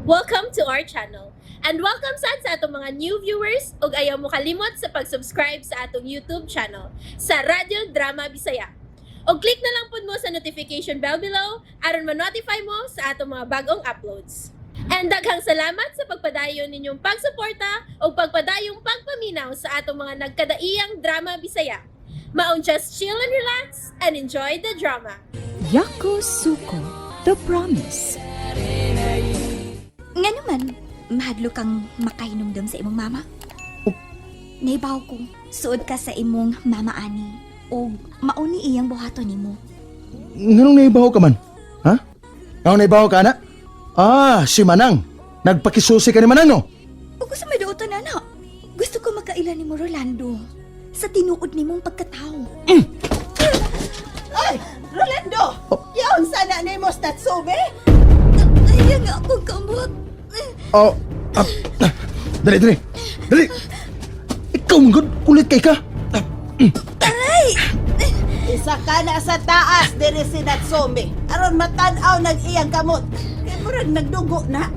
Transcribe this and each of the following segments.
Welcome to our channel. And welcome sa atong mga new viewers ug ayaw mo kalimot sa pag-subscribe sa atong YouTube channel sa Radio Drama Bisaya. O click na lang pud mo sa notification bell below aron ma-notify mo sa atong mga bagong uploads. And daghang salamat sa pagpadayon ninyong pagsuporta o pagpadayong pagpaminaw sa atong mga nagkadaiyang Drama Bisaya. Maong just chill and relax and enjoy the drama. Yako Suko, The Promise. Nga naman, mahadlo kang makahinumdum sa imong mama. Naibaw ko, suod ka sa imong mama ani o mauni iyang buhaton nimo. Nganong naibaw ka man? Ha? Nganong naibaw ka, anak? Si Manang. Nagpakisusi ka ni Manang, no? O gusto may doon na. Gusto ko makailan ni mo, Rolando, sa tinuod nimong pagkatao. Ay, Rolando! Yaon sana ni mo sa Natsume? Ay, nga akong kamot. Dali. Ikaw, manggod, kulit kay ka. Isa ka na sa taas diri si Natsume. Aron matanaw ng iyang kamot. Kaya murag nagdugo na.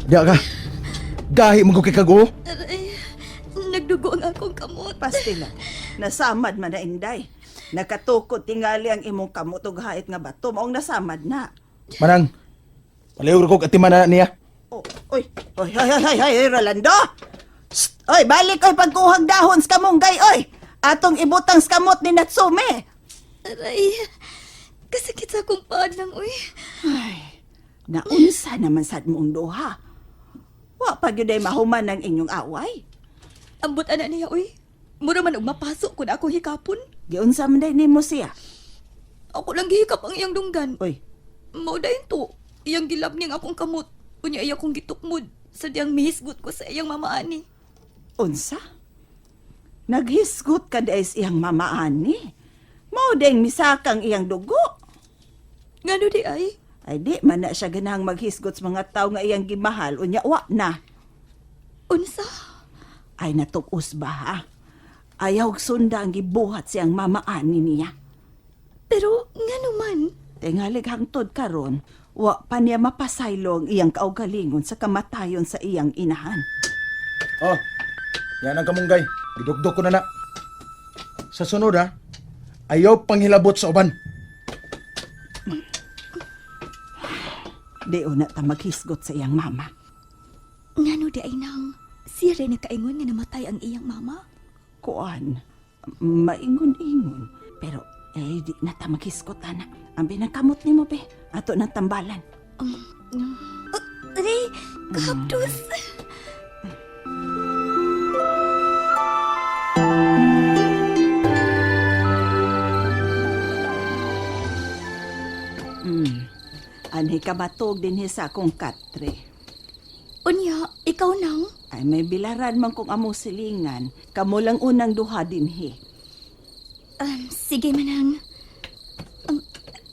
Diya ka. Gahi mo ko kay kago. Aray, nagdugo ang akong kamot. Pastila, nasamad man na inday. Nakatukod tingali ang imong kamot ug hait nga bato. Maong nasamad na. Manang, paliwag ko katiman na niya. Oy, Rolando! Psst! Oy, balik oy pagkuhang dahon sa kamunggay, oy! Atong ibutang sa kamot ni Natsume. Aray, kasakit sa akong padang, uy. Ay, naunsa naman sad mong duha. Wa pa gyud ay mahuman ang inyong away. Ambot ana niya, uy. Mura man og mapasok kung ako hikapon. Giunsa man day nimo siya? Ako lang gihikap ang iyang dunggan. Oy, Mao dayon to, iyang gilab niyang akong kamot. Unya iya kong gitukmod. Sadyang mihisgot ko sa iyang mamaani. unsa? Naghisgot ka day sa iyang mamaani. Mao ding misakang iyang dugo. Ngano di ay? Ay di man na siya ganahang maghisgot sa mga tao nga iyang gimahal. Unya wa na. Unsa? Ay natukos ba ha? Ayaw sunda ang gibuhat siyang mamaani niya. Pero ngano man? Tingalig hangtod karon, wa pa niya mapasaylo ang iyang kaugalingon sa kamatayon sa iyang inahan. Yan ang kamunggay. Gidugdog ko na. Sa sunod, ha? Ayaw panghilabot sa uban. Di una ta maghisgot sa iyang mama. Ngano di ay nang siya rin nakaingon nga namatay ang iyang mama? Kuan, maingon-ingon. Pero, di na ta maghisgot, ana. Ang binangkamot ni mo, be. Ato ng tambalan. Aray, kahapdos. Anhi kabatog din sa akong katre. Unya, ikaw nang? Ay may bilaran man kong among silingan. Kamo lang unang duha din he. Sige manang.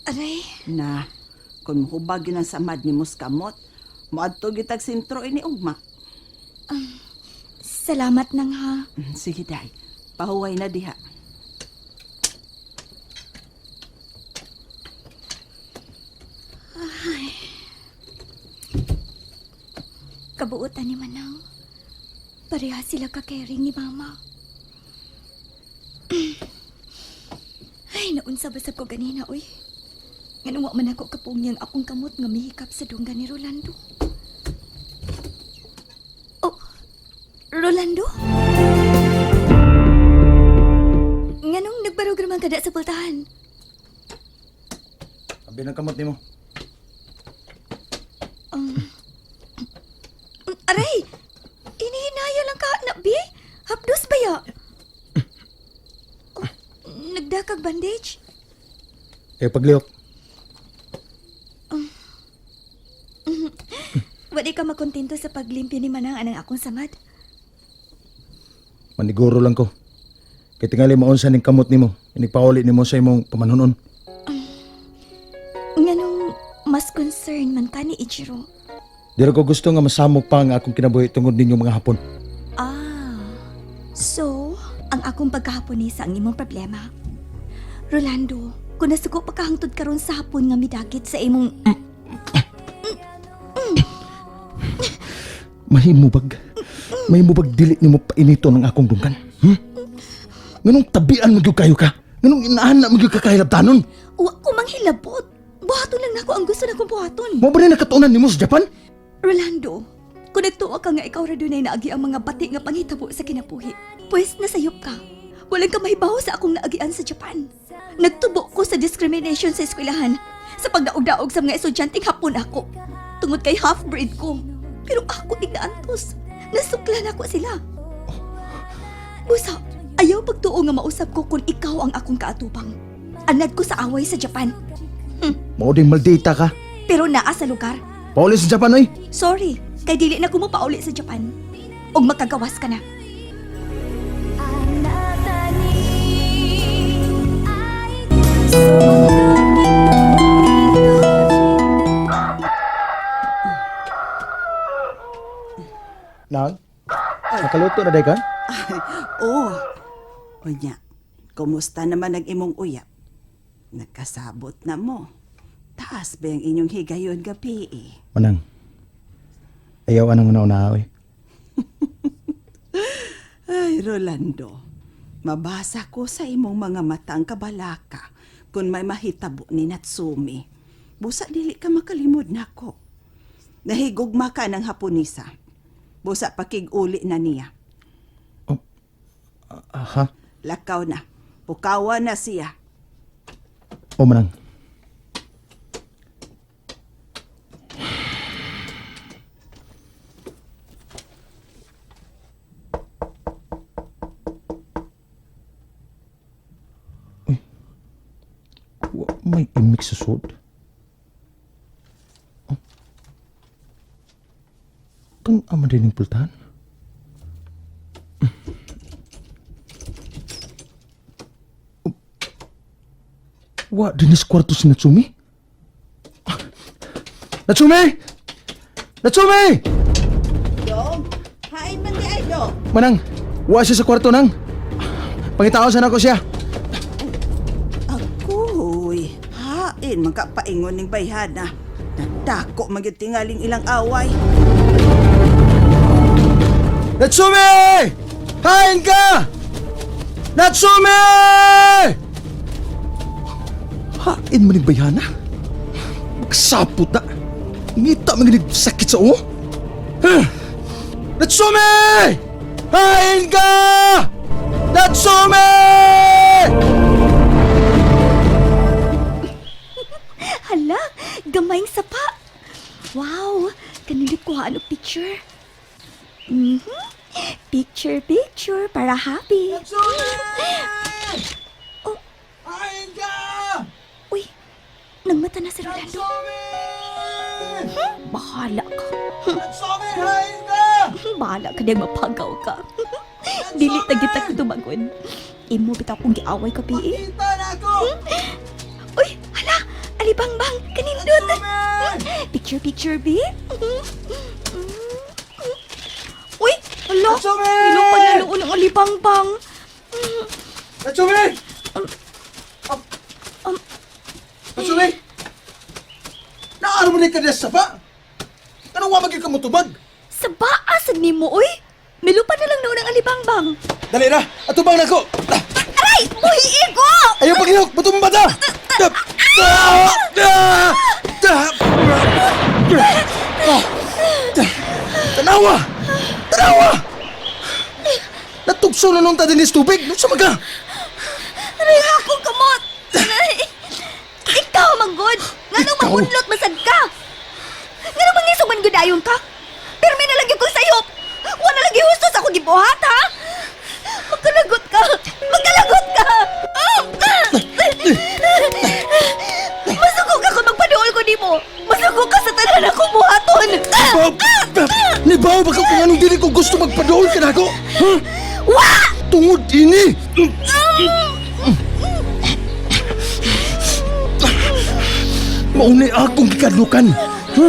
Aray, Na, kung mahubag yun ang samad ni Muskamot, maadto gitag sintro ini ugma. salamat nang ha. Sige day, pahuway na diha. Kabuutan ni Manang. Pareha sila ka-caring ni Mama. Ay, naunsa basab ko ganina, uy. Nga wa man ako kapungyang akong kamot nga mihikap sa dunggan ni Rolando. Oh, Rolando? Nganong nagbarog naman kada sa pultahan? Sabi ng kamot ni mo. Aray! Inihinaya lang ka, Nabi? Hapdos ba ya? Oh, nagdakag bandage? Pagliok. Wadi ka makontento sa paglimpyo ni Manang anang akong samad? Maniguro lang ko. Kaya tingali maunsa ning kamot ni mo. Inipawali ni mo sa imong pamanunon. Nganong mas concern man ka ni Ichiro? Dira ko gusto nga masamok pa ang akong kinabuhi tungod ninyo mga hapon. So, ang akong pagkahapon ni sa ang imong problema. Rolando, kung nasuko pa kahangtod karon sa hapon nga midagit sa imong... Mahimubag dili nimo painito ng akong dunggan. Nganong tabian magyud kayo ka? Nganong inahan na magyud ka kahilabtanon? Wa ko manghilabot. Buhaton lang nako ang gusto na kong buhaton. Mo ba na nakatunan nimo sa Japan? Rolando, kung nagtuwa ka nga ikaw ra dunay naagi ang mga bati nga panghitabo sa kinabuhi, pues nasayop ka. Walang ka mahibaw sa akong naagian sa Japan. Nagtubo ko sa discrimination sa eskwelahan sa pagdaog-daog sa mga estudyanteng hapon ako. Tungod kay half-breed ko. Pero ako ignaantos. Nasuklan ako sila. Busa, ayaw pagtuo nga mausap ko kung ikaw ang akong kaatubang. Anad ko sa away sa Japan. Mao ding maldita ka. Pero naa sa lugar. Pauli sa Japan ay. Sorry, kay dili na ko mo pauli sa Japan. Og makagawas ka na. Nang, nakaluto na day ka? Oh, unya, kumusta naman ang imong uyap? Nagkasabot na mo. Taas ba ang inyong higayon gabi eh? Manang, ayaw anong una-una eh. Ay, Rolando, mabasa ko sa imong mga matang kabalaka kung may mahitabo ni Natsumi. Busa dili ka makalimod nako. Nahigugma ka ng Haponisa. Busa pakig-uli na niya. Aha, Lakaw na. Pukawa na siya. o manang. Uy, may imik sa sud. Kang ama din yung pultahan. Wa, dinis kwarto si Natsumi? Natsumi! Natsumi! Dong, hain man di ay, Dong. Manang, wa siya sa kwarto nang. Pangitaosan ako siya. Agoy, hain man ka paingon ning bayhana. Nadako magyud tingaling ilang away. Natsumi! Hain ka! Natsumi! Hain man yung bayana? Magsapot na. Ngita mga sakit sa ulo. Natsumi! Hain ka! Natsumi! Hala, gamayng sapa. Wow, kanilit ko ano picture. Picture para happy. Natsumi! Oh, Hain ka! uy, nagmata na si Rolando. Natsumi! Bahala ka. Natsumi! Hain ka! Bahala ka diyang mapagaw ka. Dili tagita ko tumagon. Imo bitaw kong giaway ka, P.E. Kita na ako! Uy, hala, alibangbang, kanindot. Picture, B. Uy, hala, Natsumi! ilupan na noon ang alibangbang. Natsumi! Natsumi! Naano mo na ka sa pa? Anong wamagin ka mo tubag? Sa baasag ni mo, uy. Milupan na lang noon ang alibangbang. Dali na! Atubang na ko! Aray, buhiin ko! Ayaw paghinok! Bato mo bata! Tanawa! Tanawa! Natugso na nung tadinis tubig! Nung samaga! Aray, akong kamot. Aray, ikaw, manggod. Nga nung Ikaw? magunlot, masag ka. Nga nung mangisuman gudayon ka. Pero may nalagyan kong sayop. Wala lagi husto sa akong gibuhat, ha? Magkalagot ka! Magkalagot ka! Masugok ako magpaduol ko di mo! Masugok ka sa tanan akong buhaton! Nibaw ba ka kung anong dili ko gusto magpadool ka na ako? Ha? Wa! Tungod ini! Maunay akong gikadlukan! Ha?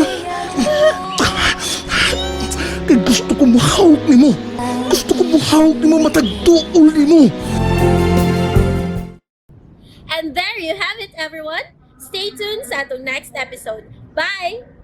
Kaya gusto ko mahawak ni mo! Gusto ko mahawak ni mo matagtuol ni mo! And there you have it, everyone. Stay tuned sa atong next episode. Bye!